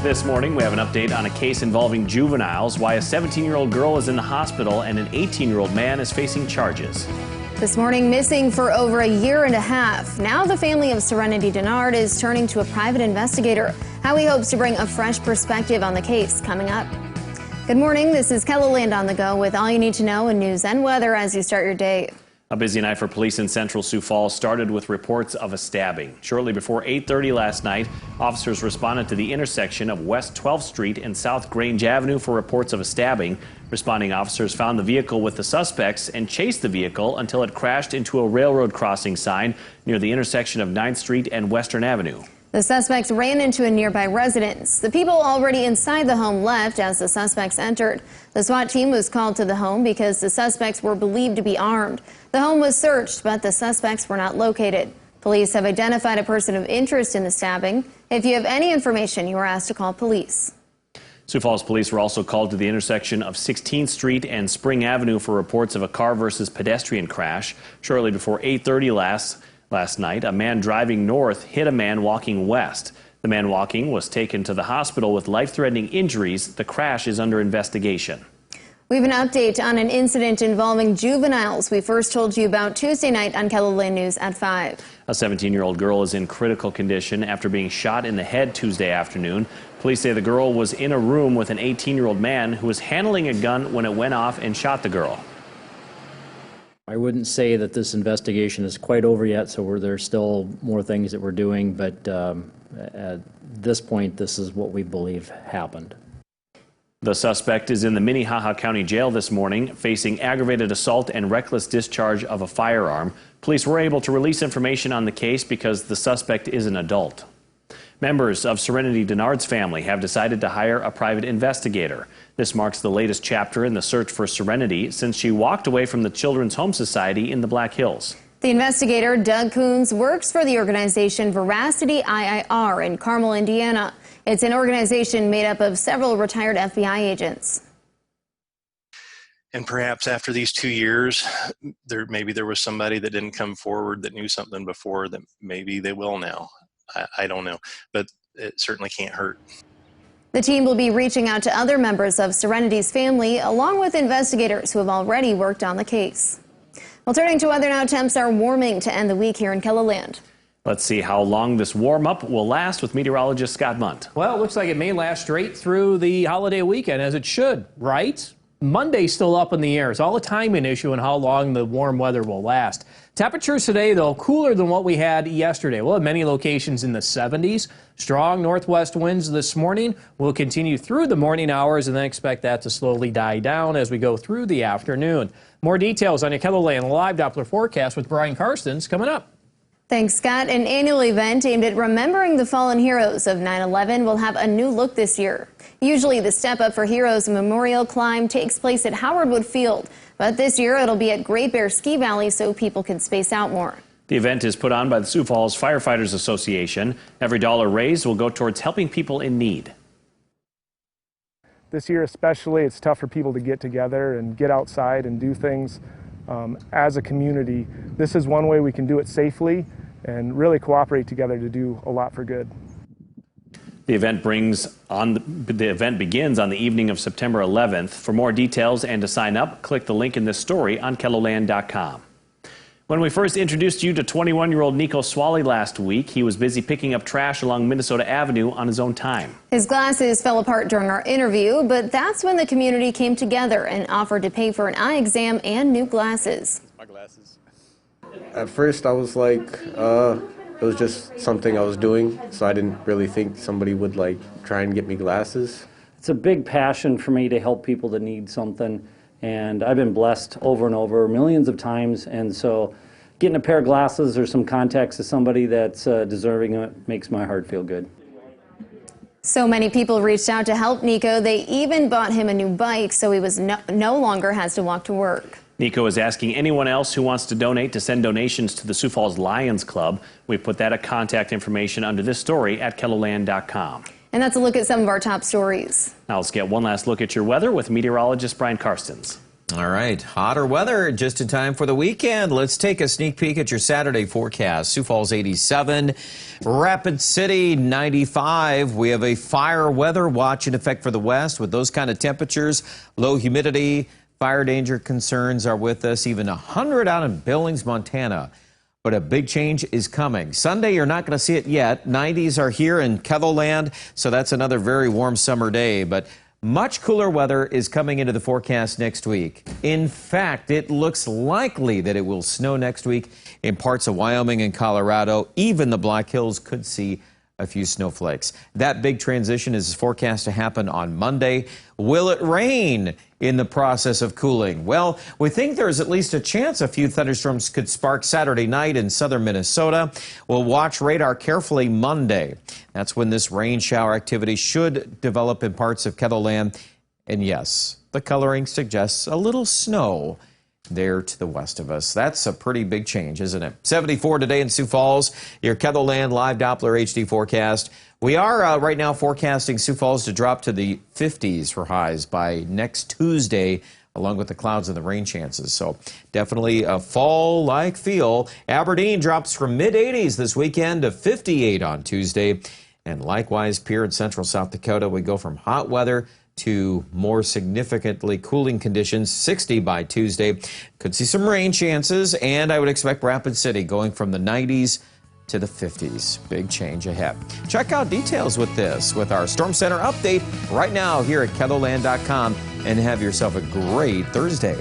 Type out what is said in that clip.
This morning, we have an update on a case involving juveniles, why a 17-year-old girl is in the hospital and an 18-year-old man is facing charges. This morning, missing for over a year and a half. Now the family of Serenity Denard is turning to a private investigator. How he hopes to bring a fresh perspective on the case coming up. Good morning, this is KELOLAND on the go with all you need to know in news and weather as you start your day. A busy night for police in central Sioux Falls started with reports of a stabbing. Shortly before 8:30 last night, officers responded to the intersection of West 12th Street and South Grange Avenue for reports of a stabbing. Responding officers found the vehicle with the suspects and chased the vehicle until it crashed into a railroad crossing sign near the intersection of 9th Street and Western Avenue. The suspects ran into a nearby residence. The people already inside the home left as the suspects entered. The SWAT team was called to the home because the suspects were believed to be armed. The home was searched, but the suspects were not located. Police have identified a person of interest in the stabbing. If you have any information, you are asked to call police. Sioux Falls police were also called to the intersection of 16th Street and Spring Avenue for reports of a car versus pedestrian crash. Shortly before 8:30 last night, a man driving north hit a man walking west. The man walking was taken to the hospital with life-threatening injuries. The crash is under investigation. We have an update on an incident involving juveniles we first told you about Tuesday night on KELOLAND News at 5. A 17-year-old girl is in critical condition after being shot in the head Tuesday afternoon. Police say the girl was in a room with an 18-year-old man who was handling a gun when it went off and shot the girl. I wouldn't say that this investigation is quite over yet, so there's still more things that we're doing, but at this point, this is what we believe happened. The suspect is in the Minnehaha County Jail this morning, facing aggravated assault and reckless discharge of a firearm. Police were able to release information on the case because the suspect is an adult. Members of Serenity Denard's family have decided to hire a private investigator. This marks the latest chapter in the search for Serenity since she walked away from the Children's Home Society in the Black Hills. The investigator, Doug Coons, works for the organization Veracity IIR in Carmel, Indiana. It's an organization made up of several retired FBI agents. And perhaps after these 2 years, maybe there was somebody that didn't come forward that knew something before that maybe they will now. I don't know, but it certainly can't hurt. The team will be reaching out to other members of Serenity's family, along with investigators who have already worked on the case. Well, turning to weather now, temps are warming to end the week here in KELOLAND. Let's see how long this warm-up will last with meteorologist Scott Munt. Well, it looks like it may last straight through the holiday weekend, as it should, right? Monday's still up in the air. It's all a timing issue and how long the warm weather will last. Temperatures today, though, cooler than what we had yesterday. We'll have many locations in the 70s. Strong northwest winds this morning will continue through the morning hours, and then expect that to slowly die down as we go through the afternoon. More details on your KELOLAND Live Doppler forecast with Brian Karstens coming up. Thanks, Scott. An annual event aimed at remembering the fallen heroes of 9/11 will have a new look this year. Usually the Step Up for Heroes Memorial Climb takes place at Howard Wood Field, but this year it'll be at Great Bear Ski Valley so people can space out more. The event is put on by the Sioux Falls Firefighters Association. Every dollar raised will go towards helping people in need. This year especially, it's tough for people to get together and get outside and do things as a community. This is one way we can do it safely and really cooperate together to do a lot for good. The event begins on the evening of September 11th. For more details and to sign up, click the link in this story on KELOLAND.com. When we first introduced you to 21-year-old Nico Swally last week, he was busy picking up trash along Minnesota Avenue on his own time. His glasses fell apart during our interview, but that's when the community came together and offered to pay for an eye exam and new glasses. My glasses. At first I was like, it was just something I was doing, so I didn't really think somebody would try and get me glasses. It's a big passion for me to help people that need something, and I've been blessed over and over millions of times, and so getting a pair of glasses or some contacts to somebody that's deserving of it makes my heart feel good. So many people reached out to help Nico. They even bought him a new bike so he was no longer has to walk to work. Nico is asking anyone else who wants to donate to send donations to the Sioux Falls Lions Club. We put that contact information under this story at KELOLAND.com. And that's a look at some of our top stories. Now let's get one last look at your weather with meteorologist Brian Karstens. All right, hotter weather just in time for the weekend. Let's take a sneak peek at your Saturday forecast. Sioux Falls 87, Rapid City 95. We have a fire weather watch in effect for the west with those kind of temperatures, low humidity, fire danger concerns are with us, even 100 out in Billings, Montana. But a big change is coming. Sunday, you're not going to see it yet. 90s are here in Ketholand, so that's another very warm summer day. But much cooler weather is coming into the forecast next week. In fact, it looks likely that it will snow next week in parts of Wyoming and Colorado. Even the Black Hills could see a few snowflakes. That big transition is forecast to happen on Monday. Will it rain in the process of cooling? Well, we think there's at least a chance a few thunderstorms could spark Saturday night in southern Minnesota. We'll watch radar carefully Monday. That's when this rain shower activity should develop in parts of Ketholand. And yes, the coloring suggests a little snow there to the west of us. That's a pretty big change, isn't it? 74 today in Sioux Falls, your Ketholand live Doppler HD forecast. We are right now forecasting Sioux Falls to drop to the 50s for highs by next Tuesday, along with the clouds and the rain chances. So definitely a fall-like feel. Aberdeen drops from mid-80s this weekend to 58 on Tuesday. And likewise, Pierre in central South Dakota, we go from hot weather to more significantly cooling conditions, 60 by Tuesday. Could see some rain chances, and I would expect Rapid City going from the 90s to the 50s. Big change ahead. Check out details with this with our Storm Center update right now here at Ketholand.com, and have yourself a great Thursday.